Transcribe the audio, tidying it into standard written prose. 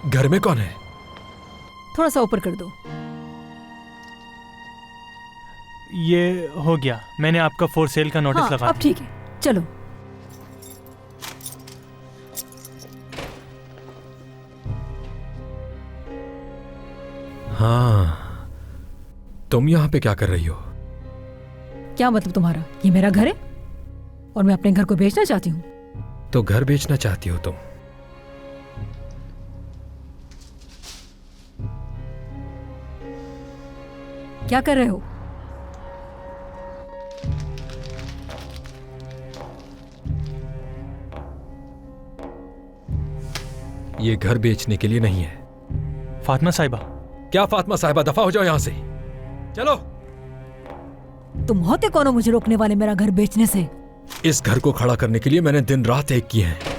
घर में कौन है? थोड़ा सा ऊपर कर दो। ये हो गया, मैंने आपका फॉर सेल का नोटिस हाँ, लगा अब ठीक है, चलो। हाँ, तुम यहाँ पे क्या कर रही हो? क्या मतलब तुम्हारा? ये मेरा घर है और मैं अपने घर को बेचना चाहती हूँ। तो घर बेचना चाहती हो तुम? क्या कर रहे हो? ये घर बेचने के लिए नहीं है। फातिमा साहिबा। क्या फातिमा साहिबा? दफा हो जाओ यहाँ से, चलो। तुम होते कौन हो मुझे रोकने वाले मेरा घर बेचने से? इस घर को खड़ा करने के लिए मैंने दिन रात एक किए हैं।